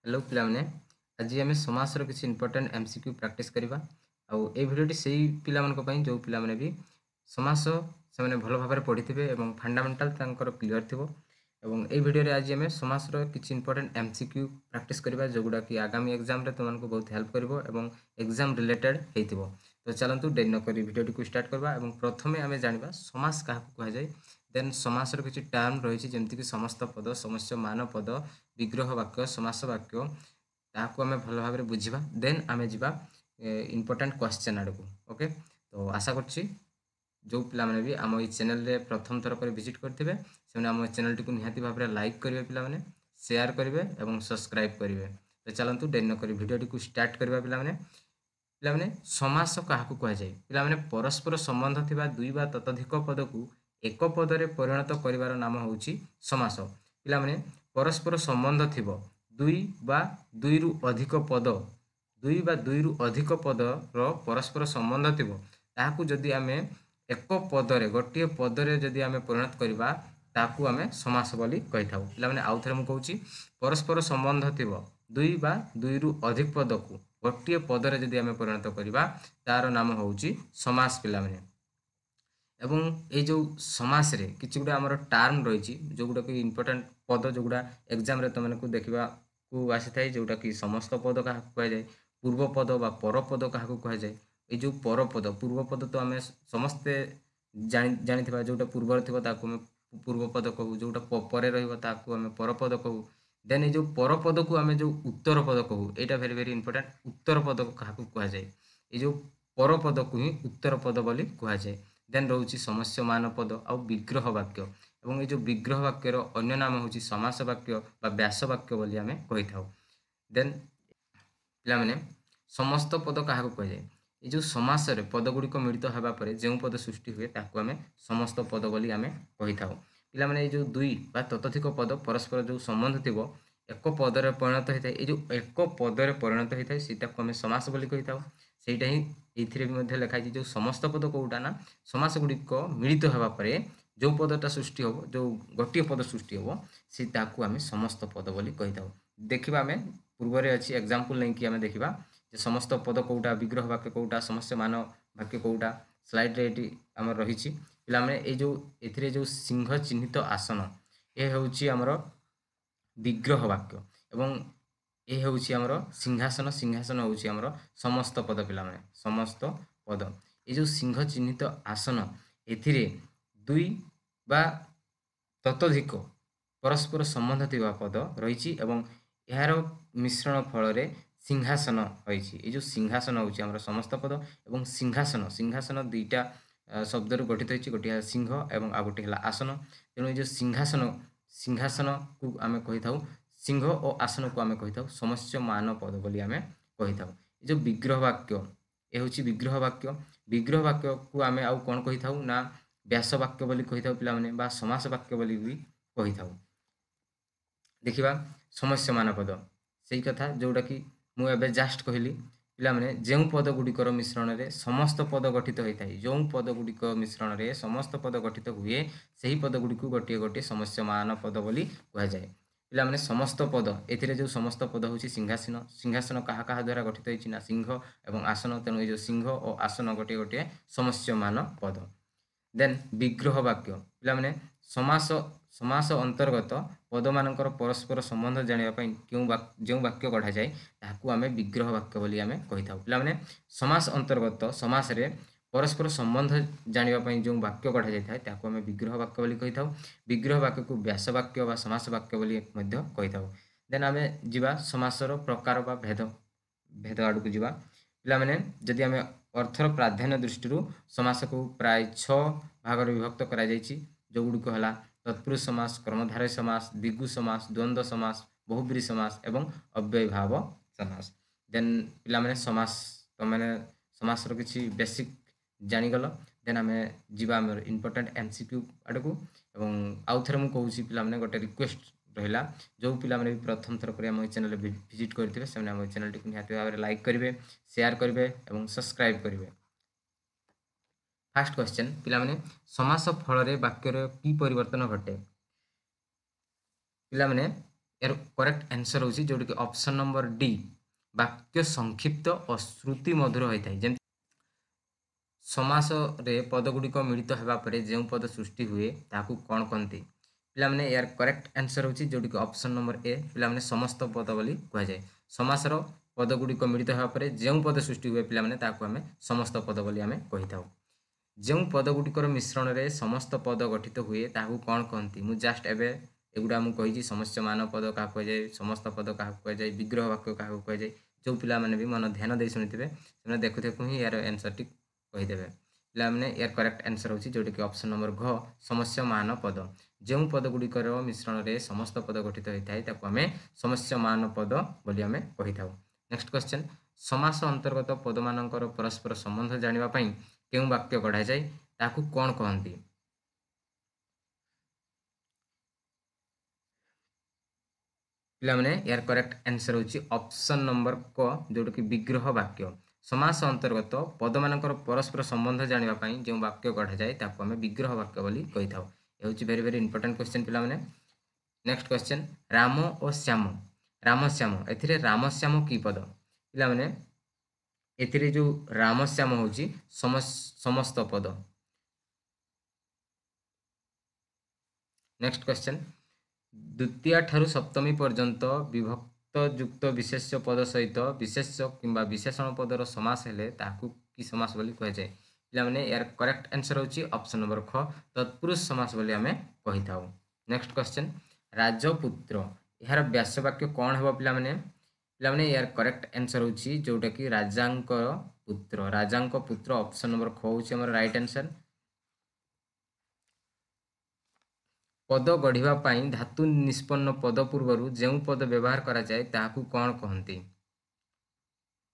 Hello पिलाने आज आम समासर किसी इंपोर्टेंट एमसीक्यू प्रैक्टिस करवा आउ ए भिडियोटी से पिला जो पिला भी समास से भल भाव पढ़ी थे फंडामेंटाल क्लीयर थी ए भिडियो आज आम समासर किसी इंपोर्टेंट एमसीक्यू प्रैक्टिस करवा जो गुड़ा कि आगामी एग्जाम तुमको बहुत हेल्प कर एग्जाम रिलेटेड हो तो चलतु डेरी नक भिडियोटी को स्टार्ट करवा प्रथम आम जाना समास क्या कहुए देन समासर किसी टर्म रही जमीक समस्त पद समस्त मान पद विग्रह वाक्य समास वाक्य ताकू आम भल भाव बुझा देन आम जा इंपोर्टेंट क्वेश्चन आड़ को ओके तो आशा कर जो पिला भी आम ये चैनल रे प्रथम थर पर विजिट करते से आम चैनल टी निहाती भाव लाइक करेंगे पिला शेयर करेंगे और सब्सक्राइब करेंगे तो चलतु डेरी नक भिडियोटी को स्टार्ट करवा पिला समास क्या कहुए पिला परस्पर संबंध थिबा दुई बा ततोधिक पद को एक पदरे परिणत करिवार नाम होउची समास पिला परस्पर संबंध थिबो दुई बा दुई रु अधिक पद दुई बा दुई रु अधिक पदर परस्पर संबंध थिबो ताहाकू जदि आमे एक पदरे गोटे पदरे जदि आमे परिणत करिबा ताकू आमे समास बोली कहि थाउ पिला आउ थरे मु कहूची परस्पर संबंध थिबो दुई बा दुई रु अधिक पद को गोटे पदरे जदि आमे परिणत करिबा तार नाम होउची समास पिला एवं ये जो समास रे किसी गुड़ा आमर टर्म रही जो गुड़ा कि इंपोर्टेंट पद जो गुड़ा एग्जाम रे तुमको देखा को आसी थाए जोटा कि समस्त पद क्या कहुए पूर्व पद बा पर पद क्या कहुए ये जो पर पद पूर्व पद तो आम समस्ते जानी जोटा पूर्व थी पूर्व पद कहू जोटा पर रही पर पद कहू देन ये पर पद को आम जो उत्तर पद कहू यहाँ भेरी भेरी इंपोर्टेंट उत्तर पद क्या कहुए ये जो पर पद को ही उत्तर पद बोली कहुए देन रोचे समस्य मान पद आउ विग्रह वाक्य और ये जो विग्रह वाक्यर अन्य नाम हूँ समास वाक्य बा व्यास वाक्य बोली आम कही था देन पिला समस्त पद क्या कहुए ये जो समास रे पद गुड़िक मिलित होगापर जो पद सृष्टि हुए ताकू आम समस्त पद बोली आम कही था पिला ये जो दुई बा ततोधिक पद परस्पर जो संबंध थी एक पदर परिणत होता है ये जो एक पदर परिणत होता है सीटा को आम समास बोली कही था ସେଇଟା ହିଁ ଏଇଥିରେ ବି ଲେଖା ହେଇଛି ଯେଉଁ ସମସ୍ତ ପଦ କେଉଁଟା ନା ସମାସ ଗୁଡ଼ିକ ମିଳିତ ହେବା ପରେ ଯେଉଁ ପଦଟା ସୃଷ୍ଟି ହେବ ଯେଉଁ ଗୋଟିଏ ପଦ ସୃଷ୍ଟି ହେବ ସେ ତାକୁ ଆମେ ସମସ୍ତ ପଦ ବୋଲି କହିଥାଉ ଦେଖିବା ଆମେ ପୂର୍ବରେ ଅଛି ଏକ୍ଜାମ୍ପଲ୍ ନେଇକି ଆମେ ଦେଖିବା ଯେ ସମସ୍ତ ପଦ କେଉଁଟା ବିଗ୍ରହ ବାକ୍ୟ କେଉଁଟା ସମସ୍ତ ମାନ ବାକ୍ୟ କେଉଁଟା ସ୍ଲାଇଡ଼୍ରେ ଏଠି ଆମର ରହିଛି ପିଲାମାନେ ଏଇ ଯେଉଁ ଏଥିରେ ଯେଉଁ ସିଂହ ଚିହ୍ନିତ ଆସନ ଏ ହେଉଛି ଆମର ବିଗ୍ରହ ବାକ୍ୟ ଏବଂ ये हूँ आमर सिंहासन सिंहासन हूँ आमर समस्त पद पिला समस्त पद ये जो सिंह चिन्हित आसन एथिरे दुई बा ततोधिक परस्पर संबंध थिबा पद रही यार मिश्रण फल सिंहासन रही ये जो सिंहासन हूँ आमर समस्त पद और सिंहासन सिंहासन दुईटा शब्द गठित होती गोटे सिंह और आ गोटे आसन तेणु ये जो सिंहासन सिंहासन को आम कही था सिंह और आसन को आम कही था समस्य मान पद बोली आम कही था जो विग्रह वाक्य ये हूँ विग्रह वाक्य को आम आउ कौन कही था ना व्यास वाक्य बोली कही था पिला समास वाक्य बोली भी कही था देखिबा समस्य मान पद से कथा जोटा कि मुझे जस्ट कहली पिला जो पद गुड़िकर मिश्रण में समस्त पद गठित होता है जो पद गुड़िक मिश्रण में समस्त पद गठित हुए से पद गुड़ी को गोटे गोटे समस्य मान पद बोली कहुए पिला समस्त पद ए जो समस्त पद हूँ सिंहासन सिंहासन क्या द्वारा गठित होती सिंह और आसन तेणु ये सिंह और आसन गोटे गोटे समस्य मान पद देन विग्रह वाक्य पिला समास समास अंतर्गत पद मानकर परस्पर संबंध जानापी जो वाक्य गढ़ा जाए ताकू आम विग्रह वाक्य बोली आम कही था पिला समास अंतर्गत समास रे परस्पर संबंध जानापी जो वाक्य गढ़ा जाए ताकू आम विग्रह वाक्य बोली कही था विग्रह वाक्य को व्यास वाक्य व समास वाक्य बोली कही था देन आम जा समासर प्रकार बा भेद भेद आड़ को जा पिला जदि आम अर्थर प्राधान्य दृष्टि समास को प्राय 6 भाग विभक्त करा जो गुड़िक है तत्पुरुष समास कर्मधारय समास द्विगु समास द्वंद्व समास बहुब्री समास एवं अव्ययभाव समास देन पिला समास तो मैंने समास किसी बेसिक जानीगल देन आम जा इंपोर्टेंट एमसीक्यू आड़ को आउ थे मुझे पिला गोटे रिक्वेस्ट रहा जो पिला भी प्रथम थर पर आम चैनल विजिट करते हैं आम चैनल टी निहाती भाव लाइक करेंगे शेयर करेंगे और सब्सक्राइब करेंगे फास्ट क्वेश्चन पिला समास फल वाक्यर की परिवर्तन घटे पिला यार करेक्ट आंसर होची जोटी कि ऑप्शन नंबर डी वाक्य संक्षिप्त और श्रुति मधुर होता है। जेम समास रे पद गुड़िक मिलित होगा पर जो पद सृष्टि हुए ताकू कौन कहते पे यार करेक्ट आंसर होची जोटी कि ऑप्शन नंबर ए पे समस्त पद बोली कह जाए। समासर पद गुड़िक मिलित होगा पर जो पद सृष्टि हुए पे आम समस्त पद बोली आम कही था। जो पद गुड़िकर मिश्रण में समस्त पद गठित हुए ताकू कौन कहती मु जस्ट एवं एगुड़ा मुझे समस्यमान पद क्या कहुए समस्त पद क्या कहुए विग्रह वाक्य क्या कहुए जो पिलाने भी मन ध्यान दे शुणुवे से देखु देखु ही यार आंसर टी कहीदेवे। पे यार करेक्ट आंसर होची जोटी कि ऑप्शन नंबर घ समस्यमान पद जो पद गुड़िकर मिश्रण में समस्त पद गठित होता है आम समस्यमान पद बोली आम कही था। नेक्स्ट क्वेश्चन समास अंतर्गत पद मानकर परस्पर संबंध जानापी क्यों वाक्य गढ़ा जाए ताकू कौन कहती पे यार करेक्ट आंसर होची ऑप्शन नंबर क जोटा कि विग्रह वाक्य। समास अंतर्गत पद मानकर परस्पर संबंध जानापी जो वाक्य गढ़ा जाए आम विग्रह वाक्य बोली कही था। ये हूँ वेरी वेरी इंपोर्टेंट क्वेश्चन पे। नेक्स्ट क्वेश्चन राम और श्याम रामश्याम ए रामश्याम की पद पे ए जो रामश्याम हूँ समस्त पद। नेक्स्ट क्वेश्चन द्वितीय ठारू सप्तमी पर्यंत विभक्त युक्त विशेष्य पद सहित विशेष्य किंबा विशेषण पदर समास हेले ताकू कि समास बोली कह जाए पे यार करेक्ट आंसर होची ऑप्शन नंबर ख तत्पुरुष समास बोली आम कही था। नेक्स्ट क्वेश्चन राजपुत्र यार व्यासवाक्य कौन हम पे यार करेक्ट आंसर होची जोटा कि राजांक पुत्र ऑप्शन नंबर ख होची हमर राइट आंसर। पद गढ़ा धातु निष्पन्न पद पूर्वर जो पद व्यवहार करा जाए ताकू कौन कहती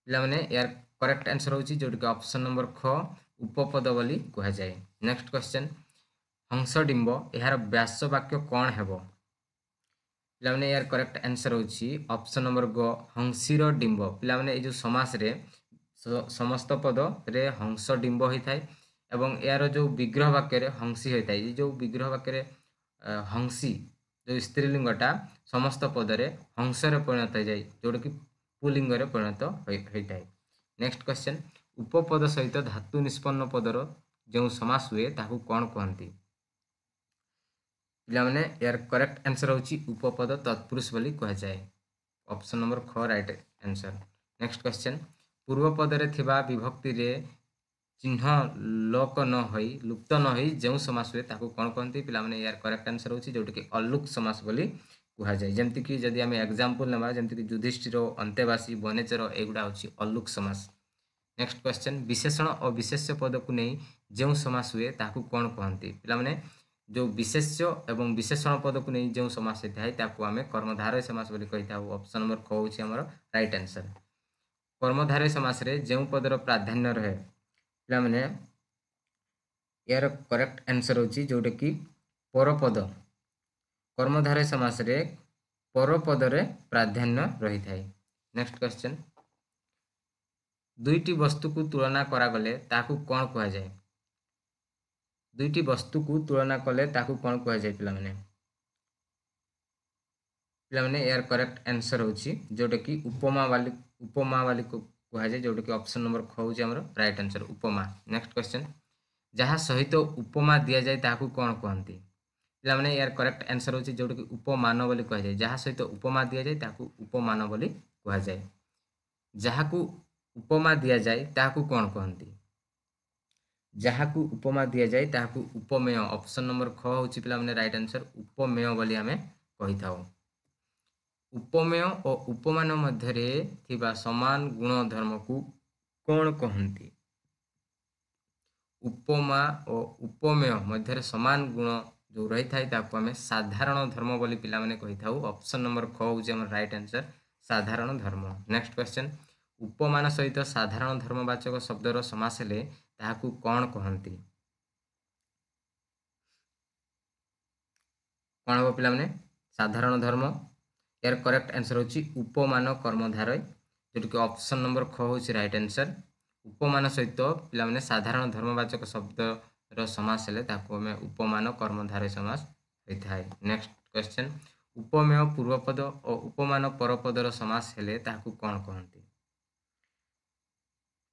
पे यार करेक्ट आंसर होची जोटा कि ऑप्शन नंबर ख उपपद बोली कह जाए। नेक्स्ट क्वेश्चन हंसडिंब यार व्यासवाक्य कौन है पे यार करेक्ट आंसर होची ऑप्शन नंबर ग हंसीर डिंब पे जो समास रे समस्त पद रे हंस डिंब होता है एवं यार जो विग्रह वाक्य हंसी होता है जो विग्रह वाक्य हंसी जो स्त्रीलिंगटा समस्त पदरे हंसरे परिणत हो जाए जोटा कि पुलिंग परिणत होता है। नेक्स्ट क्वेश्चन उपपद सहित धातु निष्पन्न पदर जो समास हुए ताकू कौन कहती पे यार करेक्ट आंसर होची उपपद तत्पुरुष बोली कह जाए। ऑप्शन नंबर ख राइट आंसर। नेक्स्ट क्वेश्चन पूर्व पदरे थिबा विभक्ति रे चिन्ह लोक न होई लुप्त न होई जो समास हुए ताकू कौन कहती पे यार करेक्ट आंसर होची जोटा कि अलुक समास बोली कह जाए। जमती कि जदि आम एग्जांपल नेबा जमती कि युधिष्ठिर अंतेवासी वनेचर एगुड़ा होची अलुक समास। नेक्स्ट क्वेश्चन विशेषण और विशेष्य पद को नहीं जो समास हुए ताकू कौन कहती पे जो विशेष्य एवं विशेषण पद को नहीं जो समास होता है ताकू आम कर्मधारय समास बोली कही था। ऑप्शन नंबर ख होची हमर राइट आंसर। कर्मधारय समास रे जो पदर प्राधान्य रहे पे यार करेक्ट आंसर होची जोटा कि परपद कर्मधारय समास रे परपदरे प्राधान्य रही थाए। नेक्स्ट क्वेश्चन दुईटी वस्तु को तुलना करागले ताकू कौन कह जाए दुईटी वस्तु को तुलना कले ताकू कौन कह जाए पे यार करेक्ट आंसर होची जोटा कि उपमा वाली को कह जाए जोटा कि ऑप्शन नंबर ख होची हमर राइट आंसर उपमा। नेक्स्ट क्वेश्चन जहाँ सहित उपमा दि जाए ताकू कौन कहती पे यार करेक्ट आंसर होची जोटा कि उपमान बोली कह जाए जहाँ सहित उपमा दि जाए ताकू उपमान बोली कह जाए। जहाँ को उपमा दि जाए ताकू कौन कहती जहाँ को उपमा दि जाए ताकू उपमेय ऑप्शन नंबर ख होची पे राइट आंसर उपमेय बोली आम कही था। उपमेय और उपमान मध्य थिबा समान गुण धर्म को कौन कहती उपमा और उपमेय मध्य समान गुण जो रही था आम साधारण धर्म बोली पिलाने कही था। ऑप्शन नंबर ख होची हमर राइट आंसर साधारण धर्म। नेक्स्ट क्वेश्चन उपमान सहित साधारण धर्मवाचक शब्दर समास हेले ताकू कौन कहती कौन हम पे साधारण धर्म यार करेक्ट आंसर होची उपमान कर्मधारय जोटा कि ऑप्शन नंबर ख होची राइट आंसर। उपमान सहित पे साधारण धर्मवाचक शब्दर समास हेले ताकू आम उपमान कर्मधारय समास होता है। नेक्स्ट क्वेश्चन उपमेय पूर्वपद और उपमान परपदर समास हेले ताहाकू कौन कहती?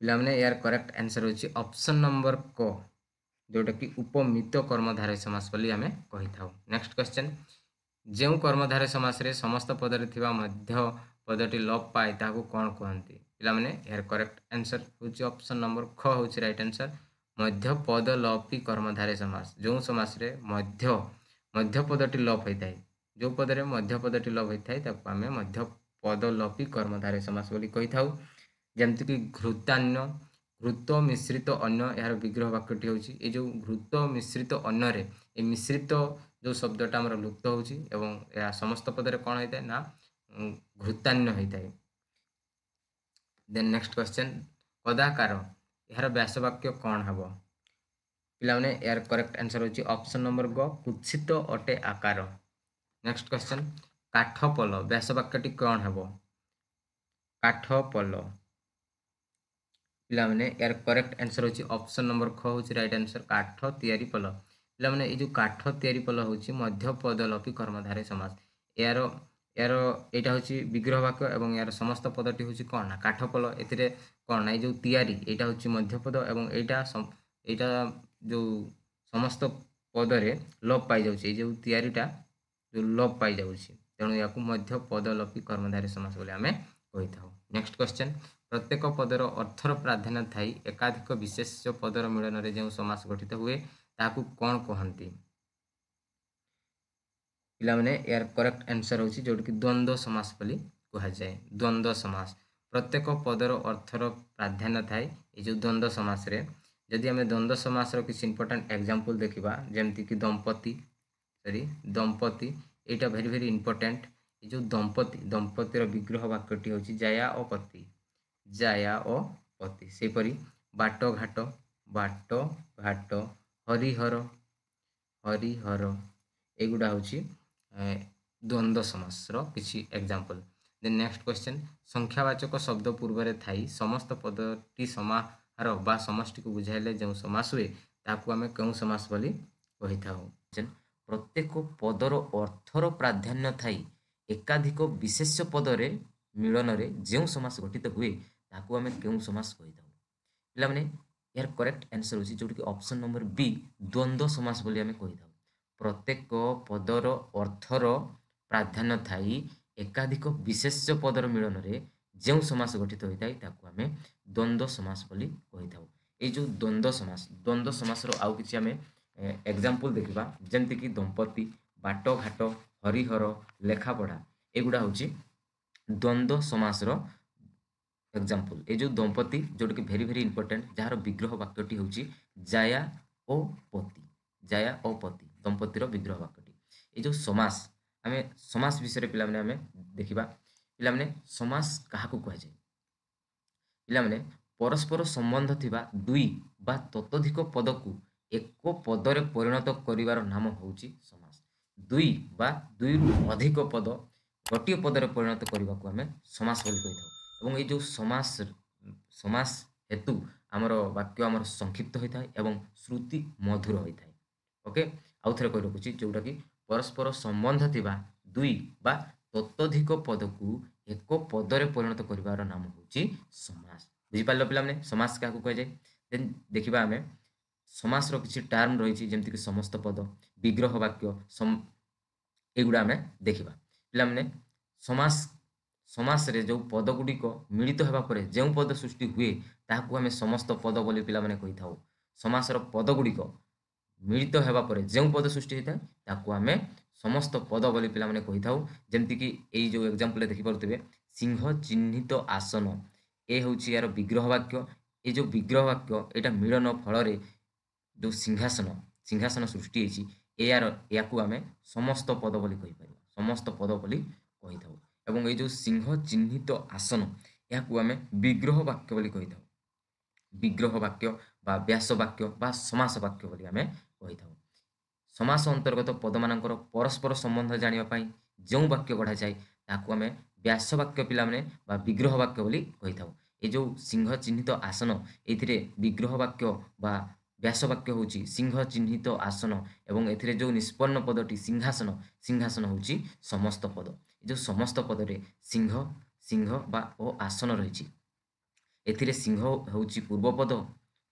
पिलामने यार करेक्ट आंसर होची ऑप्शन नंबर क, जोटा कि उपमित कर्मधारय समास बोली आमे कहि थाउ। नेक्स्ट क्वेश्चन, जेउ कर्मधारय समास रे समस्त पद रे थिबा मध्य पदटी लोप पाए ताहाकू कौन कहती? पिलामने यार करेक्ट आंसर होची ऑप्शन नंबर ख होची राइट आंसर, मध्य पद लोपी कर्मधारय समास। जो समास रे मध्य पदटी लोप होइताय, जो पद रे मध्य पदटी लोप होइताय ताकू आमे मध्य पद लोपी कर्मधारय समास बोली कहि थाउ। जेमति कि घृतान्य, घृत मिश्रित अन्न यार विग्रह वाक्यटी होची। ए जो घृत मिश्रित अन्न रे ए मिश्रित जो शब्दटा हमर लुप्त होची एवं या समस्त पद रे कोन होइताय ना घृतान्य होइताय। देन नेक्स्ट क्वेश्चन, कदाकार यार व्यास वाक्य कौन हबो? पिलाने यार करेक्ट आंसर होची ऑप्शन नंबर ग, कुत्सित अटे आकार। नेक्स्ट क्वेश्चन, काठपल व्यास वाक्यटी कौन हबो? काठपल, पिलाने यार करेक्ट आंसर होची ऑप्शन नंबर ख होची राइट आंसर, काठ तयारी पल। पिलाने ए जो काठ तयारी पल होची मध्य पदलोपी कर्मधारय समास। यार यार एटा होची विग्रह वाक्य एवं यार समस्त पदटी होची कोन ना काठपल। एथिरे कोन ना ए जो तयारी एटा होची मध्य पद एवं एटा जो समस्त पद रे लोप पाई जाउची। ए जो तयारीटा जो लोप पाई जाउची, तेणु याकू मध्य पदलोपी कर्मधारय समास बोली आमे कहि थाउ। नेक्स्ट क्वेश्चन, प्रत्येक पदर अर्थर प्राधान्य थाई एकाधिक विशेष्य पदर मिलन रे जो समास गठित हुए ताकू कौन कहती? पिलाने यार करेक्ट आंसर होची जोड़ कि द्वंद्व समास बोली कहा जाए। द्वंद्व समास, प्रत्येक पदर अर्थर प्राधान्य थाए ये जो द्वंद्व समास रे। जदि आमे द्वंद्व समास रो किसी इंपोर्टेंट एग्जांपल देखिबा, जेमति कि दंपति एटा वेरी वेरी इंपोर्टेंट। ये जो दंपतिर विग्रह वाक्यटी होची जाया और पति, जाया और पति। सेपरी बाट घाट, हरिहर, एगुड़ा होची द्वंद्व समास रो किछि एग्जांपल। देन नेक्स्ट क्वेश्चन, संख्यावाचक शब्द पूर्व रे थाई समस्त पदटी समाहार बा समष्टि को बुझाइले जो समास हुए ताकू आमे केउ समास बोली कहि थाउ? प्रत्येक पदर अर्थर प्राधान्य थाई एकाधिक विशेष्य पद रे मिलन रे जो समास गठित हुए ताकू आमे केउ समास कहि थाउ? पिला माने यार करेक्ट आंसर होची जोटी कि ऑप्शन नंबर बी, द्वंद्व समास बोली आमे कहि थाउ। प्रत्येक पदर अर्थर प्राधान्य थाई एकाधिक विशेष्य पदर मिलन रे जो समास गठित होइताय ताकू आमे द्वंद्व समास बोली कहि थाउ। ए जो द्वंद्व समास रो आउ किछि आमे एग्जांपल देखिबा, जेमति कि दंपति, बाट घाट, हरिहर, लेखा पढ़ा एगुड़ा होची द्वंद्व समास रो एग्जांपल। ए जो दंपति जोटा कि वेरी वेरी इंपोर्टेंट, जार विग्रह वाक्यटी होची जाया ओ पति, जाया ओ पति दंपतिर विग्रह वाक्यटी। ए जो समास आमे समास विषय पिला माने आमे देखिबा। पिला माने समास काहाकू कह जाय? पिला माने परस्पर संबंध थिबा दुई बा ततोधिक पद को एक पदरे परिणत करिवार नाम होची समास। दुई बा दुई अधिक पद गोटिए पदरे परिणत करने को आम समास बोली कही था। और ये जो समास हेतु आमर वाक्य आमर संक्षिप्त होता है एवं श्रुति मधुर होता है। ओके, आउ थे कही रखुची जोटा कि परस्पर संबंध थिबा दुई बा ततोधिक पद को एक पदरे परिणत करिवार नाम होची समास। बुझिपार पिला माने समास क्या कह जाए? देन देखिबा आमे समास रो किछि टर्म रही जेमति कि समस्त पद, विग्रह वाक्य एगुड़ा आमे देखिबा। पिला माने समास रे जो पद गुड़िक मिलित हेबा परे जो पद सृष्टि हुए ताहाकू आमे समस्त पद बोली पिला माने कहि थाउ। समास रो पद गुड़िक मिलित हेबा परे जो पद सृष्टि होता है ताहाकू आमे समस्त पद बोली पिला माने कहि थाउ। जेमति कि एई जो एग्जांपल देखि पारुथिबे, सिंह चिह्नित आसन ए होची यार विग्रह वाक्य। ए जो विग्रह वाक्य एटा मिलन फल रे जो सिंहासन सृष्टि होती या आमे समस्त पद बोली कहि परिबा, समस्त पद बोली कहि थाउ। एवं ए जो सिंह चिह्नित आसन या आमे विग्रह वाक्य बोली कहि थाउ। विग्रह वाक्य बा व्यास वाक्य बा समास वाक्य बोली आमे कहि थाउ। समास अंतर्गत पद मानकर परस्पर संबंध जानिबा पई जो वाक्य गढ़ा जाए ताकू आमे व्यास वाक्य पिला माने बा विग्रह वाक्य बोली कहि थाउ। ए जो सिंह चिह्नित आसन एथिरे विग्रह वाक्य बा ବ୍ୟାସବାକ୍ୟ ହେଉଛି ସିଂହ ଚିହ୍ନିତ ଆସନ ଏବଂ ଏଥିରେ ଯେଉଁ ନିଷ୍ପନ୍ନ ପଦଟି ସିଂହାସନ, ସିଂହାସନ ହେଉଛି ସମସ୍ତ ପଦ। ଏ ଯେଉଁ ସମସ୍ତ ପଦରେ ସିଂହ, ସିଂହ ବା ଓ ଆସନ ରହିଛି। ଏଥିରେ ସିଂହ ହେଉଛି ପୂର୍ବପଦ,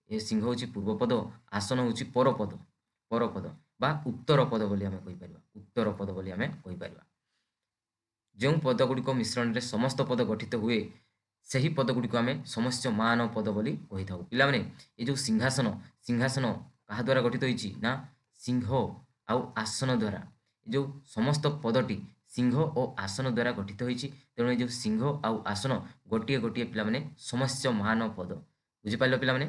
ସିଂହ ହେଉଛି ପୂର୍ବପଦ, ଆସନ ହେଉଛି ପରପଦ, ପରପଦ ବା ଉତ୍ତର ପଦ ବୋଲି ଆମେ କହିପାରିବା, ଉତ୍ତର ପଦ ବୋଲି ଆମେ କହିପାରିବା। ଯେଉଁ ପଦଗୁଡ଼ିକ ମିଶ୍ରଣରେ ସମସ୍ତ ପଦ ଗଠିତ ହୁଏ ସେହି ପଦଗୁଡ଼ିକୁ ଆମେ ସମଷ୍ଟ୍ୟମାନ ପଦ ବୋଲି କହିଥାଉ। ପିଲାମାନେ ଏ ଯେଉଁ ସିଂହାସନ, ସିଂହାସନ କାହା ଦ୍ୱାରା ଗଠିତ ହୋଇଛି ନା ସିଂହ ଆଉ ଆସନ ଦ୍ୱାରା। ଏ ଯେଉଁ ସମସ୍ତ ପଦଟି ସିଂହ ଓ ଆସନ ଦ୍ୱାରା ଗଠିତ ହୋଇଛି। ତେଣୁ ଏ ଯେଉଁ ସିଂହ ଆଉ ଆସନ ଗୋଟିଏ ଗୋଟିଏ ପିଲାମାନେ ସମଷ୍ଟ୍ୟମାନ ପଦ। ବୁଝିପାରିଲ ପିଲାମାନେ?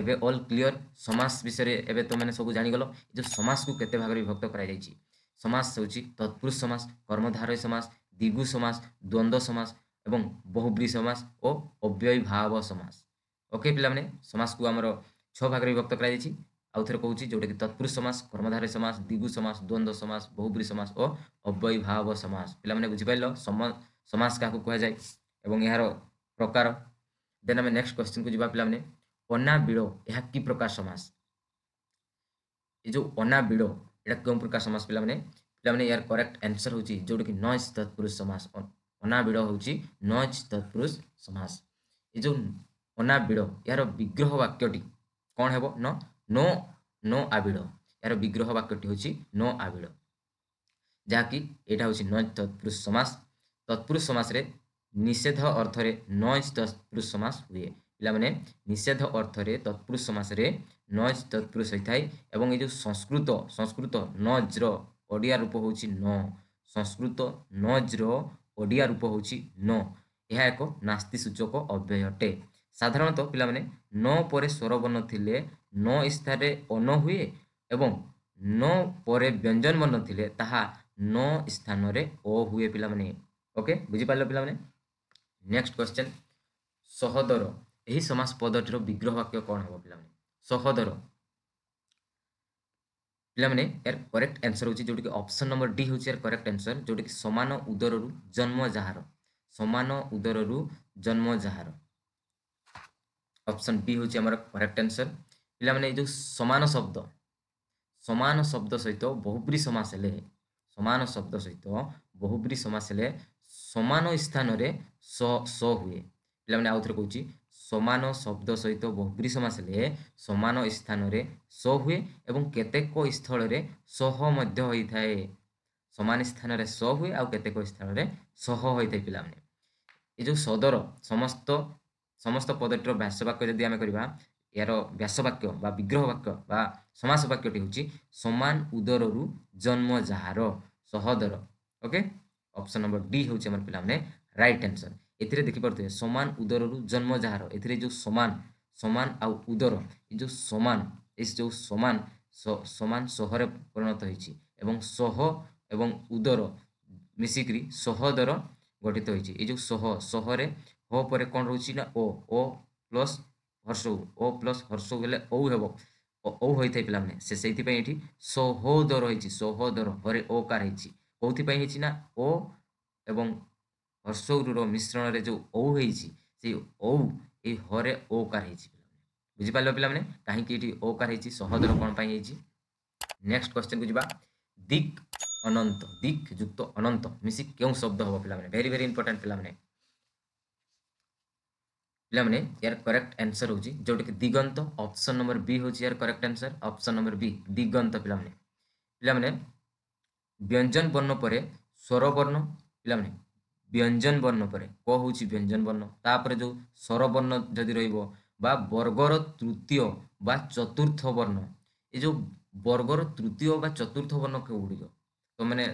ଏବେ ଅଲ୍ କ୍ଲିୟର। ସମାସ ବିଷୟରେ ଏବେ ତୁମମାନେ ସବୁ ଜାଣିଗଲ। ଏ ଯେଉଁ ସମାସକୁ କେତେ ଭାଗରେ ବିଭକ୍ତ କରାଯାଇଛି। ସମାସ ହେଉଛି ତତ୍ପୁରୁଷ ସମାସ, କର୍ମଧାରୟ ସମାସ, ଦ୍ୱିଗୁ ସମାସ, ଦ୍ୱନ୍ଦ୍ୱ ସମାସ ଏବଂ ବହୁବ୍ରୀହି ସମାସ ଓ ଅବ୍ୟୟୀଭାବ ସମାସ। ଓକେ ପିଲାମାନେ, ସମାସକୁ ଆମର 6 ଭାଗରେ ବିଭକ୍ତ କରାଯାଇଛି। ଆଉ ଥରେ କହୁଛି, ଯେଉଁଟାକି ତତ୍ପୁରୁଷ ସମାସ, କର୍ମଧାରୟ ସମାସ, ଦ୍ୱିଗୁ ସମାସ, ଦ୍ୱନ୍ଦ୍ୱ ସମାସ, ବହୁବ୍ରୀହି ସମାସ ଓ ଅବ୍ୟୟୀଭାବ ସମାସ। ପିଲାମାନେ ବୁଝିପାରିଲ ସମାସ କାହାକୁ କୁହାଯାଏ ଏବଂ ଏହାର ପ୍ରକାର। ଦେନ୍ ଆମେ ନେକ୍ସଟ କ୍ୱେଶ୍ଚିନକୁ ଯିବା ପିଲାମାନେ। ଅନାବିଳ ଏହା କି ପ୍ରକାର ସମାସ? ଏ ଯେଉଁ ଅନାବିଳ ଏଇଟା କେଉଁ ପ୍ରକାର ସମାସ ପିଲାମାନେ? ପିଲାମାନେ ଏହାର କରେକ୍ଟ ଆନ୍ସର ହେଉଛି ଯେଉଁଟାକି ନଏଜ୍ ତତ୍ପୁରୁଷ ସମାସ। ଅନାବିଳ ହେଉଛି ନଏଜ୍ ତତ୍ପୁରୁଷ ସମାସ। ଏ ଯେଉଁ ଅନାବିଳ ଏହାର ବିଗ୍ରହ ବାକ୍ୟଟି କ'ଣ ହେବ ନା ନ ଆବିଳ। ଏହାର ବିଗ୍ରହ ବାକ୍ୟଟି ହେଉଛି ନ ଆବିଳ, ଯାହାକି ଏଇଟା ହେଉଛି ନଏଜ୍ ତତ୍ପୁରୁଷ ସମାସ। ତତ୍ପୁରୁଷ ସମାସରେ ନିଷେଧ ଅର୍ଥରେ ନଏଜ୍ ତତ୍ପୁରୁଷ ସମାସ ହୁଏ। ପିଲାମାନେ ନିଷେଧ ଅର୍ଥରେ ତତ୍ପୁରୁଷ ସମାସରେ ନଏଜ୍ ତତ୍ପୁରୁଷ ହୋଇଥାଏ ଏବଂ ଏ ଯେଉଁ ସଂସ୍କୃତ ନଜ୍ର ଓଡ଼ିଆ ରୂପ ହେଉଛି ନ। ସଂସ୍କୃତ ନଜ୍ର ଓଡ଼ିଆ ରୂପ ହେଉଛି ନ। ଏହା ଏକ ନାସ୍ତି ସୂଚକ ଅବ୍ୟୟ ଅଟେ। ସାଧାରଣତଃ ପିଲାମାନେ ନ ପରେ ସ୍ୱରବର୍ଣ୍ଣ ଥିଲେ ନ ସ୍ଥାନରେ ଅନ ହୁଏ ଏବଂ ନ ପରେ ବ୍ୟଞ୍ଜନ ବର୍ଣ୍ଣ ଥିଲେ ତାହା ନ ସ୍ଥାନରେ ଓ ହୁଏ ପିଲାମାନେ। ଓକେ, ବୁଝିପାରିଲ ପିଲାମାନେ? ନେକ୍ସଟ କ୍ୱେଶ୍ଚନ, ସହୋଦର ଏହି ସମାସ ପଦଟିର ବିଗ୍ରହ ବାକ୍ୟ କ'ଣ ହେବ ପିଲାମାନେ? ସହୋଦର ପିଲାମାନେ ଏହାର କରେକ୍ଟ ଆନ୍ସର ହେଉଛି ଯେଉଁଟାକି ଅପସନ୍ ନମ୍ବର ଡି ହେଉଛି ଏହାର କରେକ୍ଟ ଆନ୍ସର, ଯେଉଁଟାକି ସମାନ ଉଦରରୁ ଜନ୍ମ ଯାହାର। ସମାନ ଉଦରରୁ ଜନ୍ମ ଯାହାର। ଅପସନ୍ ବି ହେଉଛି ଆମର କରେକ୍ଟ ଆନ୍ସର। ପିଲାମାନେ ଏ ଯେଉଁ ସମାନ ଶବ୍ଦ ସହିତ ବହୁବ୍ରୀହି ସମାସ ହେଲେ, ସମାନ ଶବ୍ଦ ସହିତ ବହୁବ୍ରୀହି ସମାସ ହେଲେ ସମାନ ସ୍ଥାନରେ ସ ହୁଏ। ପିଲାମାନେ ଆଉ ଥରେ କହୁଛି, ସମାନ ଶବ୍ଦ ସହିତ ବହୁବ୍ରୀହି ସମାସ ହେଲେ ସମାନ ସ୍ଥାନରେ ସ ହୁଏ ଏବଂ କେତେକ ସ୍ଥଳରେ ସହ ମଧ୍ୟ ହୋଇଥାଏ। ସମାନ ସ୍ଥାନରେ ସ ହୁଏ ଆଉ କେତେକ ସ୍ଥାନରେ ସହ ହୋଇଥାଏ। ପିଲାମାନେ ଏ ଯେଉଁ ସଦର ସମସ୍ତ ପଦଟିର ବ୍ୟାସବାକ୍ୟ ଯଦି ଆମେ କରିବା, ଏହାର ବ୍ୟାସବାକ୍ୟ ବା ବିଗ୍ରହ ବାକ୍ୟ ବା ସମାସ ବାକ୍ୟଟି ହେଉଛି ସମାନ ଉଦରରୁ ଜନ୍ମ ଯାହାର, ସହୋଦର। ଓକେ, ଅପସନ୍ ନମ୍ବର ଡି ହେଉଛି ଆମର ପିଲାମାନେ ରାଇଟ୍ ଆନ୍ସର। ଏଥିରେ ଦେଖିପାରୁଥିବେ ସମାନ ଉଦରରୁ ଜନ୍ମ ଯାହାର, ଏଥିରେ ଯେଉଁ ସମାନ ଆଉ ଉଦର, ଏ ଯେଉଁ ସମାନ ସହରେ ପରିଣତ ହୋଇଛି ଏବଂ ସହ ଏବଂ ଉଦର ମିଶିକିରି ସହୋଦର ଗଠିତ ହୋଇଛି। ଏ ଯେଉଁ ସହରେ ହ ପରେ କ'ଣ ରହୁଛି ନା ଓ ପ୍ଲସ୍ ହର୍ଷ ହେଲେ ଓ ହେବ, ଓ ହୋଇଥାଏ ପିଲାମାନେ। ସେଇଥିପାଇଁ ଏଠି ସହୋଦର ହେଇଛି, ସହୋଦର ହରେ ଓ କାର ହେଇଛି। କେଉଁଥିପାଇଁ ହେଇଛି ନା ଓ ଏବଂ ହର୍ଷଉର ମିଶ୍ରଣରେ ଯେଉଁ ଓ ହେଇଛି, ସେଇ ଓ ଏଇ ହରେ ଓ କାର ହେଇଛି। ବୁଝିପାରିଲ ପିଲାମାନେ କାହିଁକି ଏଠି ଓ କାର ହେଇଛି, ସହୋଦର କ'ଣ ପାଇଁ ହେଇଛି? ନେକ୍ସଟ କ୍ୱେଶ୍ଚନକୁ ଯିବା। ଦିକ୍ ଅନନ୍ତ, ଦିକ୍ ଯୁକ୍ତ ଅନନ୍ତ ମିଶି କେଉଁ ଶବ୍ଦ ହେବ ପିଲାମାନେ? ଭେରି ଭେରି ଇମ୍ପୋର୍ଟାଣ୍ଟ ପିଲାମାନେ। ପିଲାମାନେ ଏହାର କରେକ୍ଟ ଆନ୍ସର ହେଉଛି ଯେଉଁଟାକି ଦିଗନ୍ତ। ଅପସନ୍ ନମ୍ବର ବି ହେଉଛି ଏହାର କରେକ୍ଟ ଆନ୍ସର, ଅପସନ୍ ନମ୍ବର ବି ଦିଗନ୍ତ। ପିଲାମାନେ ବ୍ୟଞ୍ଜନ ବର୍ଣ୍ଣ ପରେ ସ୍ୱରବର୍ଣ୍ଣ, ପିଲାମାନେ ବ୍ୟଞ୍ଜନ ବର୍ଣ୍ଣ ପରେ କ ହେଉଛି ବ୍ୟଞ୍ଜନ ବର୍ଣ୍ଣ, ତାପରେ ଯେଉଁ ସ୍ୱରବର୍ଣ୍ଣ ଯଦି ରହିବ ବା ବର୍ଗର ତୃତୀୟ ବା ଚତୁର୍ଥ ବର୍ଣ୍ଣ, ଏ ଯେଉଁ ବର୍ଗର ତୃତୀୟ ବା ଚତୁର୍ଥ ବର୍ଣ୍ଣ କେଉଁଗୁଡ଼ିକ ତୁମମାନେ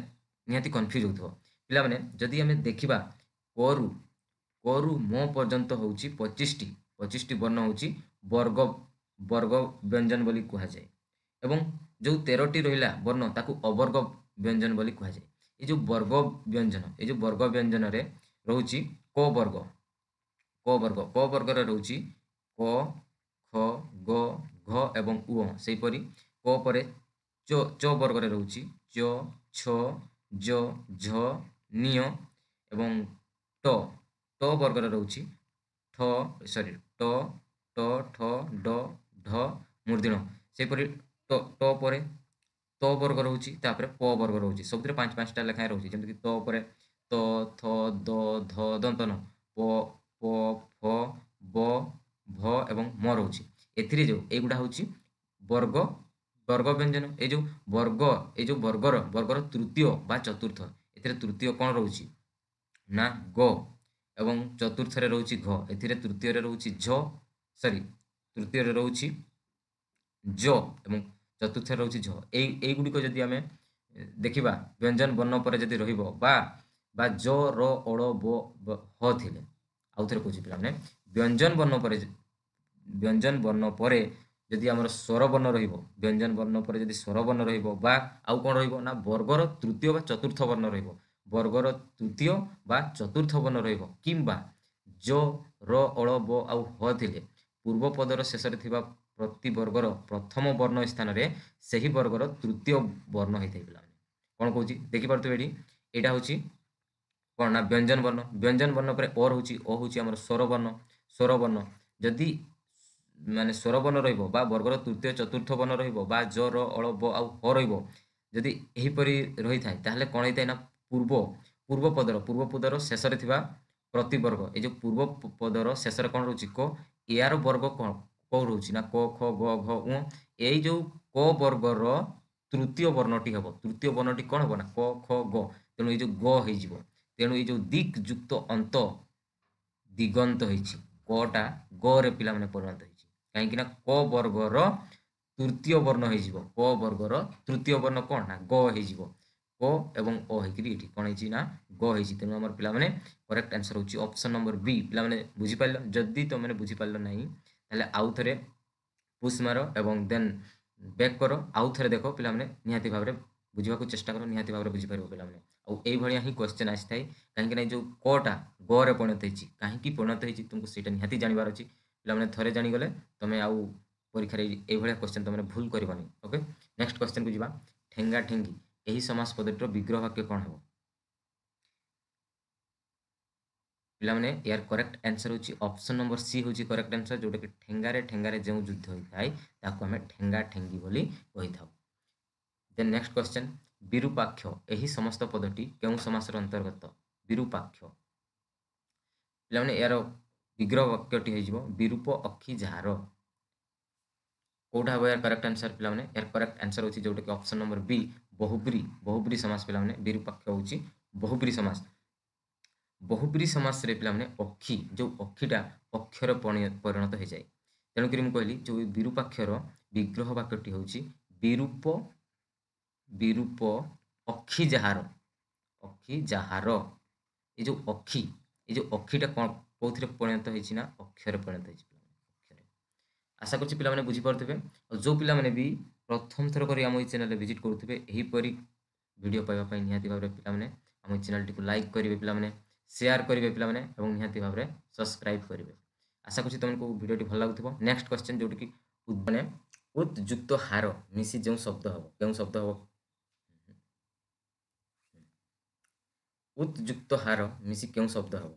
ନିହାତି କନଫ୍ୟୁଜ୍ ହେଉଥିବ। ପିଲାମାନେ ଯଦି ଆମେ ଦେଖିବା କରୁ ମୋ ପର୍ଯ୍ୟନ୍ତ ହେଉଛି 25ଟି ବର୍ଣ୍ଣ ହେଉଛି ବର୍ଗ ବ୍ୟଞ୍ଜନ ବୋଲି କୁହାଯାଏ ଏବଂ ଯେଉଁ 13ଟି ରହିଲା ବର୍ଣ୍ଣ ତାକୁ ଅବର୍ଗ ବ୍ୟଞ୍ଜନ ବୋଲି କୁହାଯାଏ। ଏ ଯେଉଁ ବର୍ଗ ବ୍ୟଞ୍ଜନରେ ରହୁଛି କ ବର୍ଗରେ ରହୁଛି କ, ଖ, ଗ, ଘ ଏବଂ ଙ। ସେହିପରି କ ପରେ ଚ ବର୍ଗରେ ରହୁଛି ଚ, ଛ, ଜ, ଝ, ନିୟ ଏବଂ ଟ ବର୍ଗରେ ରହୁଛି ଟ, ଠ, ଡ, ଢ, ମୂର୍ଦ୍ଧନ। ସେହିପରି ଟ ପରେ ତ ବର୍ଗ ରହୁଛି, ତାପରେ ପ ବର୍ଗ ରହୁଛି। ସବୁଥିରେ 5 ଲେଖାଏଁ ରହୁଛି। ଯେମିତିକି ତ ପରେ ତ, ଥ, ଦ, ଧ ଦନ୍ତନ, ପ, ପ, ଫ, ବ, ଭ ଏବଂ ମ ରହୁଛି। ଏଥିରେ ଯୋଉ ଏଇଗୁଡ଼ା ହେଉଛି ବର୍ଗ ବର୍ଗ ବ୍ୟଞ୍ଜନ। ଏଇ ଯୋଉ ବର୍ଗର ତୃତୀୟ ବା ଚତୁର୍ଥ, ଏଥିରେ ତୃତୀୟ କ'ଣ ରହୁଛି ନା ଗ, ଏବଂ ଚତୁର୍ଥରେ ରହୁଛି ଘ। ଏଥିରେ ତୃତୀୟରେ ରହୁଛି ତୃତୀୟରେ ରହୁଛି ଜ ଏବଂ ଚତୁର୍ଥରେ ରହୁଛି ଝ। ଏଇଗୁଡ଼ିକ ଯଦି ଆମେ ଦେଖିବା ବ୍ୟଞ୍ଜନ ବର୍ଣ୍ଣ ପରେ ଯଦି ରହିବ ବା ଜ, ର, ଅଳ, ହ ଥିଲେ, ଆଉଥରେ କହୁଛି ପିଲାମାନେ, ବ୍ୟଞ୍ଜନ ବର୍ଣ୍ଣ ପରେ ଯଦି ଆମର ସ୍ୱରବର୍ଣ୍ଣ ରହିବ, ବ୍ୟଞ୍ଜନ ବର୍ଣ୍ଣ ପରେ ଯଦି ସ୍ୱରବର୍ଣ୍ଣ ରହିବ, ବା ଆଉ କ'ଣ ରହିବ ନା ବର୍ଗର ତୃତୀୟ ବା ଚତୁର୍ଥ ବର୍ଣ୍ଣ ରହିବ, ବର୍ଗର ତୃତୀୟ ବା ଚତୁର୍ଥ ବର୍ଣ୍ଣ ରହିବ, କିମ୍ବା ଜ, ର, ଅଳ, ଆଉ ହ ଥିଲେ ପୂର୍ବ ପଦର ଶେଷରେ ଥିବା ପ୍ରତି ବର୍ଗର ପ୍ରଥମ ବର୍ଣ୍ଣ ସ୍ଥାନରେ ସେହି ବର୍ଗର ତୃତୀୟ ବର୍ଣ୍ଣ ହେଇଥାଏ ପିଲାମାନେ। କ'ଣ କହୁଛି ଦେଖିପାରୁଥିବେ ଏଠି, ଏଇଟା ହେଉଛି କ'ଣ ନା ବ୍ୟଞ୍ଜନ ବର୍ଣ୍ଣ। ବ୍ୟଞ୍ଜନ ବର୍ଣ୍ଣ ପରେ ଅ ରହୁଛି, ଅ ହେଉଛି ଆମର ସ୍ୱରବର୍ଣ୍ଣ। ଯଦି ମାନେ ସ୍ୱରବର୍ଣ୍ଣ ରହିବ ବା ବର୍ଗର ତୃତୀୟ ଚତୁର୍ଥ ବର୍ଣ୍ଣ ରହିବ, ବା ଜ, ର, ଅଳ, ଆଉ ହ ରହିବ, ଯଦି ଏହିପରି ରହିଥାଏ ତାହେଲେ କ'ଣ ହେଇଥାଏ ନା ପୂର୍ବ ପଦର ଶେଷରେ ଥିବା ପ୍ରତିବର୍ଗ, ଏଇ ଯେଉଁ ପୂର୍ବ ପଦର ଶେଷରେ କ'ଣ ରହୁଛି କ, ଏହାର ବର୍ଗ କ'ଣ ରହୁଛି ନା କ, ଖ, ଗ, ଘ, ଙ। ଏଇ ଯେଉଁ କ ବର୍ଗର ତୃତୀୟ ବର୍ଣ୍ଣଟି ହେବ। ତୃତୀୟ ବର୍ଣ୍ଣଟି କ'ଣ ହେବ ନା କ, ଖ, ଗ। ତେଣୁ ଏଇ ଯେଉଁ ଗ ହେଇଯିବ। ତେଣୁ ଏଇ ଯେଉଁ ଦିକ୍ ଯୁକ୍ତ ଅନ୍ତ ଦିଗନ୍ତ ହେଇଛି, କଟା ଗରେ ପିଲାମାନେ ପରିଣତ ହେଇଛି। କାହିଁକି ନା କ ବର୍ଗର ତୃତୀୟ ବର୍ଣ୍ଣ ହେଇଯିବ। କ ବର୍ଗର ତୃତୀୟ ବର୍ଣ୍ଣ କ'ଣ ନା ଗ ହେଇଯିବ। କ ଏବଂ ଅ ହେଇକିରି ଏଠି କ'ଣ ହେଇଛି ନା ଗ ହେଇଛି। ତେଣୁ ଆମର ପିଲାମାନେ କରେକ୍ଟ ଆନ୍ସର ହେଉଛି ଅପସନ୍ ନମ୍ବର ବି। ପିଲାମାନେ ବୁଝିପାରିଲ? ଯଦି ତୁମେ ବୁଝିପାରିଲ ନାହିଁ ତାହେଲେ ଆଉ ଥରେ ପୁସ୍ ମାର ଏବଂ ଦେନ୍ ବ୍ୟାକ୍ କର, ଆଉ ଥରେ ଦେଖ। ପିଲାମାନେ ନିହାତି ଭାବରେ ବୁଝିବାକୁ ଚେଷ୍ଟା କର, ନିହାତି ଭାବରେ ବୁଝିପାରିବ ପିଲାମାନେ। ଆଉ ଏଇଭଳିଆ ହିଁ କ୍ୱେଶ୍ଚନ୍ ଆସିଥାଏ। କାହିଁକି ନା ଏଇ ଯେଉଁ କଟା ଗରେ ପରିଣତ ହେଇଛି, କାହିଁକି ପରିଣତ ହେଇଛି ତୁମକୁ ସେଇଟା ନିହାତି ଜାଣିବାର ଅଛି। ପିଲାମାନେ ଥରେ ଜାଣିଗଲେ ତୁମେ ଆଉ ପରୀକ୍ଷାରେ ଏଇଭଳିଆ କ୍ୱେଶ୍ଚନ୍ ତୁମେ ଭୁଲ କରିବନି। ଓକେ, ନେକ୍ସଟ କ୍ୱେଶ୍ଚନ୍କୁ ଯିବା। ଠେଙ୍ଗା ଠେଙ୍ଗି ଏହି ସମାସ ପଦଟିର ବିଗ୍ରହ ବାକ୍ୟ କ'ଣ ହେବ? ପିଲାମାନେ ଏହାର କରେକ୍ଟ ଆନ୍ସର ହେଉଛି ଅପସନ୍ ନମ୍ବର ସି ହେଉଛି କରେକ୍ଟ ଆନ୍ସର, ଯେଉଁଟାକି ଠେଙ୍ଗାରେ ଯେଉଁ ଯୁଦ୍ଧ ହୋଇଥାଏ ତାକୁ ଆମେ ଠେଙ୍ଗା ଠେଙ୍ଗି ବୋଲି କହିଥାଉ। ଦେନ୍ ନେକ୍ସଟ କ୍ୱେଶ୍ଚନ୍, ବିରୂପାକ୍ଷ ଏହି ସମସ୍ତ ପଦଟି କେଉଁ ସମାସର ଅନ୍ତର୍ଗତ? ବିରୂପାକ୍ଷ ପିଲାମାନେ ଏହାର ବିଗ୍ରହ ବାକ୍ୟଟି ହେଇଯିବ ବିରୂପ ଅକ୍ଷି ଯାହାର। କୋଉଟା ହେବ ଏହାର କରେକ୍ଟ ଆନ୍ସର? ପିଲାମାନେ ଏହାର କରେକ୍ଟ ଆନ୍ସର ହେଉଛି ଯେଉଁଟାକି ଅପସନ୍ ନମ୍ବର ବି, ବହୁବ୍ରୀ ସମାସ। ପିଲାମାନେ ବିରୂପାକ୍ଷ ହେଉଛି ବହୁବ୍ରୀ ସମାସ। ବହୁବ୍ରୀ ସମାସରେ ପିଲାମାନେ ଅକ୍ଷି, ଯେଉଁ ଅକ୍ଷିଟା ଅକ୍ଷର ପରିଣତ ହେଇଯାଏ। ତେଣୁକରି ମୁଁ କହିଲି ଯେଉଁ ବିରୂପାକ୍ଷର ବିଗ୍ରହ ବାକ୍ୟଟି ହେଉଛି ବିରୂପ ଅକ୍ଷି ଯାହାର। ଏ ଯେଉଁ ଅକ୍ଷିଟା କ'ଣ କେଉଁଥିରେ ପରିଣତ ହେଇଛି ନା ଅକ୍ଷରେ ପରିଣତ ହେଇଛି। ଅକ୍ଷରେ। ଆଶା କରୁଛି ପିଲାମାନେ ବୁଝିପାରୁଥିବେ। ଆଉ ଯେଉଁ ପିଲାମାନେ ବି ପ୍ରଥମ ଥର କରି ଆମ ଏଇ ଚ୍ୟାନେଲରେ ଭିଜିଟ୍ କରୁଥିବେ, ଏହିପରି ଭିଡ଼ିଓ ପାଇବା ପାଇଁ ନିହାତି ଭାବରେ ପିଲାମାନେ ଆମ ଏଇ ଚ୍ୟାନେଲଟିକୁ ଲାଇକ୍ କରିବେ, ପିଲାମାନେ ସେୟାର କରିବେ ପିଲାମାନେ, ଏବଂ ନିହାତି ଭାବରେ ସବସ୍କ୍ରାଇବ୍ କରିବେ। ଆଶା କରୁଛି ତୁମକୁ ଭିଡ଼ିଓଟି ଭଲ ଲାଗୁଥିବ। ନେକ୍ସଟ କ୍ୱେଶ୍ଚନ୍, ଯେଉଁଠିକି ମାନେ ଉତ୍ ଯୁକ୍ତ ହାର ମିଶି ଯେଉଁ ଶବ୍ଦ ହେବ, କେଉଁ ଶବ୍ଦ ହେବ? ଉତ୍ ଯୁକ୍ତ ହାର ମିଶି କେଉଁ ଶବ୍ଦ ହେବ?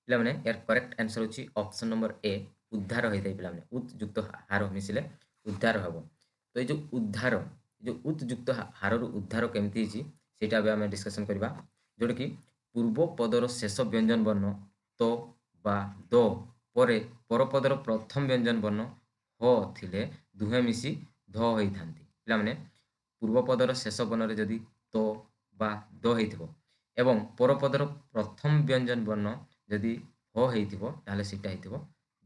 ପିଲାମାନେ ଏହାର କରେକ୍ଟ ଆନ୍ସର ହେଉଛି ଅପସନ୍ ନମ୍ବର ଏ, ଉଦ୍ଧାର ହେଇଥାଏ। ପିଲାମାନେ ଉତ୍ ଯୁକ୍ତ ହାର ମିଶିଲେ ଉଦ୍ଧାର ହେବ। ତ ଏଇ ଯେଉଁ ଉତ୍ ଯୁକ୍ତ ହାରରୁ ଉଦ୍ଧାର କେମିତି ହେଇଛି ସେଇଟା ଏବେ ଆମେ ଡିସ୍କସନ୍ କରିବା। ଯେଉଁଟାକି ପୂର୍ବ ପଦର ଶେଷ ବ୍ୟଞ୍ଜନ ବର୍ଣ୍ଣ ତ ବା ଦ ପରେ ପରପଦର ପ୍ରଥମ ବ୍ୟଞ୍ଜନ ବର୍ଣ୍ଣ ହ ଥିଲେ ଦୁହେଁ ମିଶି ଧ ହୋଇଥାନ୍ତି। ପିଲାମାନେ ପୂର୍ବ ପଦର ଶେଷ ବର୍ଣ୍ଣରେ ଯଦି ତ ବା ଦ ହେଇଥିବ ଏବଂ ପରପଦର ପ୍ରଥମ ବ୍ୟଞ୍ଜନ ବର୍ଣ୍ଣ ଯଦି ହ ହେଇଥିବ ତାହେଲେ ସେଇଟା ହେଇଥିବ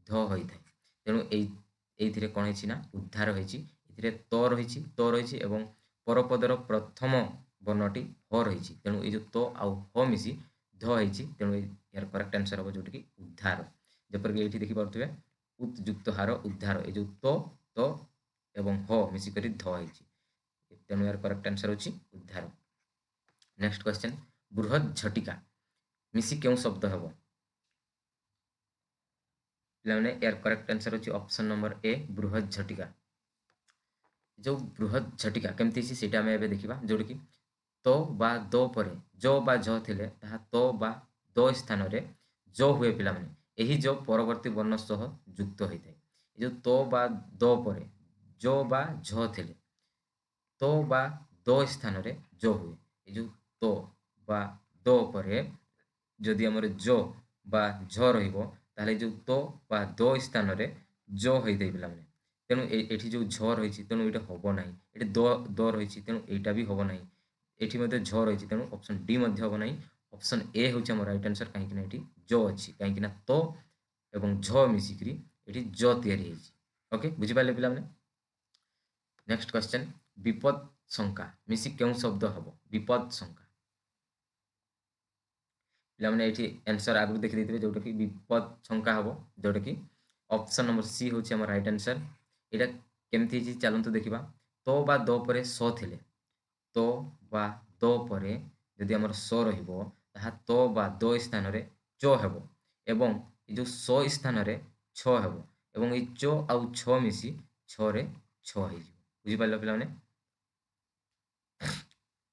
ଧ ହୋଇଥାଏ। ତେଣୁ ଏଇଥିରେ କ'ଣ ହେଇଛି ନା ଉଦ୍ଧାର ହେଇଛି। ଏଥିରେ ତ ରହିଛି ଏବଂ ପରପଦର ପ୍ରଥମ ବର୍ଣ୍ଣଟି ହ ରହିଛି। ତେଣୁ ଏଇ ଯେଉଁ ତ ଆଉ ହ ମିଶି ଧ ହେଇଛି। ତେଣୁ ଏହାର କରେକ୍ଟ ଆନ୍ସର ହେବ ଯେଉଁଟାକି ଉଦ୍ଧାର। ଯେପରିକି ଏଇଠି ଦେଖିପାରୁଥିବେ ଉତ୍ ଯୁକ୍ତ ହାର ଉଦ୍ଧାର, ଏଇ ଯେଉଁ ତ ଏବଂ ହ ମିଶିକରି ଧ ହେଇଛି। ତେଣୁ ଏହାର କରେକ୍ଟ ଆନ୍ସର ହେଉଛି ଉଦ୍ଧାର। ନେକ୍ସଟ କ୍ୱେଶ୍ଚନ୍, ବୃହତ୍ ଝଟିକା ମିଶି କେଉଁ ଶବ୍ଦ ହେବ? ପିଲାମାନେ ଏହାର କରେକ୍ଟ ଆନ୍ସର ହେଉଛି ଅପସନ୍ ନମ୍ବର ଏ, ବୃହତ୍ ଝଟିକା। ଯେଉଁ ବୃହତ୍ ଝଟିକା କେମିତି ହେଇଛି ସେଇଟା ଆମେ ଏବେ ଦେଖିବା। ଯେଉଁଟାକି ତ ବା ଦ ପରେ ଜ ବା ଝ ଥିଲେ ତାହା ତ ବା ଦ ସ୍ଥାନରେ ଜ ହୁଏ। ପିଲାମାନେ ଏହି ଜ ପରବର୍ତ୍ତୀ ବର୍ଣ୍ଣ ସହ ଯୁକ୍ତ ହୋଇଥାଏ। ଏ ଯେଉଁ ତ ବା ଦ ପରେ ଜ ବା ଝ ଥିଲେ ତ ବା ଦ ସ୍ଥାନରେ ଜ ହୁଏ। ଏ ଯେଉଁ ତ ବା ଦ ପରେ ଯଦି ଆମର ଜ ବା ଝ ରହିବ ତାହେଲେ ଏ ଯେଉଁ ତ ବା ଦ ସ୍ଥାନରେ ଜ ହୋଇଥାଏ ପିଲାମାନେ। ତେଣୁ ଏଠି ଯେଉଁ ଝ ରହିଛି ତେଣୁ ଏଇଟା ହେବ ନାହିଁ। ଏଠି ଦ ରହିଛି ତେଣୁ ଏଇଟା ବି ହେବ ନାହିଁ। ଏଠି ମଧ୍ୟ ଝ ରହିଛି ତେଣୁ ଅପସନ୍ ଡି ମଧ୍ୟ ହେବ ନାହିଁ। ଅପସନ୍ ଏ ହେଉଛି ଆମର ରାଇଟ୍ ଆନ୍ସର୍, କାହିଁକିନା ଏଠି ଜ ଅଛି, କାହିଁକିନା ତ ଏବଂ ଝ ମିଶିକିରି ଏଠି ଜ ତିଆରି ହେଇଛି। ଓକେ, ବୁଝିପାରିଲେ ପିଲାମାନେ? ନେକ୍ସଟ କ୍ୱେଶ୍ଚନ୍, ବିପଦ ଶଙ୍କା ମିଶି କେଉଁ ଶବ୍ଦ ହେବ? ବିପଦ ଶଙ୍କା। ପିଲାମାନେ ଏଠି ଆନ୍ସର୍ ଆଗରୁ ଦେଖିଦେଇଥିବେ ଯେଉଁଟାକି ବିପଦ ଶଙ୍କା ହେବ, ଯେଉଁଟାକି ଅପସନ୍ ନମ୍ବର ସି ହେଉଛି ଆମର ରାଇଟ୍ ଆନ୍ସର୍। ଏଇଟା କେମିତି ହେଇଛି ଚାଲନ୍ତୁ ଦେଖିବା। ତ ବା ଦ ପରେ ସ ଥିଲେ, ତ ବା ଦ ପରେ ଯଦି ଆମର ସ ରହିବ ତାହା ତ ବା ଦ ସ୍ଥାନରେ ଚ ହେବ ଏବଂ ଏ ଯେଉଁ ସ ସ୍ଥାନରେ ଛ ହେବ ଏବଂ ଏଇ ଚ ଆଉ ଛ ମିଶି ଛରେ ଛ ହେଇଯିବ। ବୁଝିପାରିଲ ପିଲାମାନେ?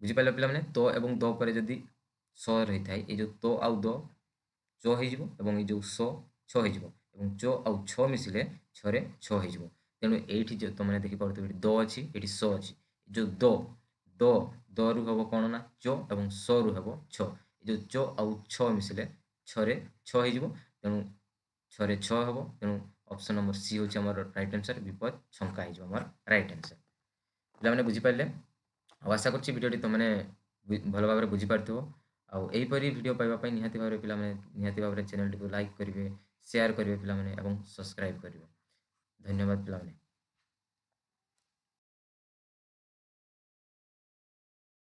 ବୁଝିପାରିଲ ପିଲାମାନେ? ତ ଏବଂ ଦ ପରେ ଯଦି ସ ରହିଥାଏ ଏ ଯେଉଁ ତ ଆଉ ଦ ଚ ହେଇଯିବ ଏବଂ ଏଇ ଯେଉଁ ସ ଛ ହେଇଯିବ ଏବଂ ଚ ଆଉ ଛ ମିଶିଲେ ଛରେ ଛ ହେଇଯିବ। ତେଣୁ ଏଇଠି ଯେଉଁ ତୁମେ ଦେଖିପାରୁଥିବ ଏଠି ଦ ଅଛି, ଏଠି ସ ଅଛି। ଯେଉଁ ଦରୁ ହେବ କ'ଣ ନା ଚ ଏବଂ ସରୁ ହେବ ଛ। ଏ ଯେଉଁ ଚ ଆଉ ଛ ମିଶିଲେ ଛରେ ଛ ହେଇଯିବ, ତେଣୁ ଛରେ ଛ ହେବ। ତେଣୁ ଅପସନ୍ ନମ୍ବର ସି ହେଉଛି ଆମର ରାଇଟ୍ ଆନ୍ସର୍, ବିପଦ ଶଙ୍କା ହେଇଯିବ ଆମର ରାଇଟ୍ ଆନ୍ସର୍। ପିଲାମାନେ ବୁଝିପାରିଲେ? ଆଉ ଆଶା କରୁଛି ଭିଡ଼ିଓଟି ତୁମେ ଭଲ ଭାବରେ ବୁଝିପାରିଥିବ। ଆଉ ଏହିପରି ଭିଡ଼ିଓ ପାଇବା ପାଇଁ ନିହାତି ଭାବରେ ପିଲାମାନେ ନିହାତି ଭାବରେ ଚ୍ୟାନେଲଟିକୁ ଲାଇକ୍ କରିବେ, ସେୟାର କରିବେ ପିଲାମାନେ ଏବଂ ସବସ୍କ୍ରାଇବ୍ କରିବେ। ଧନ୍ୟବାଦ ପିଲାମାନେ।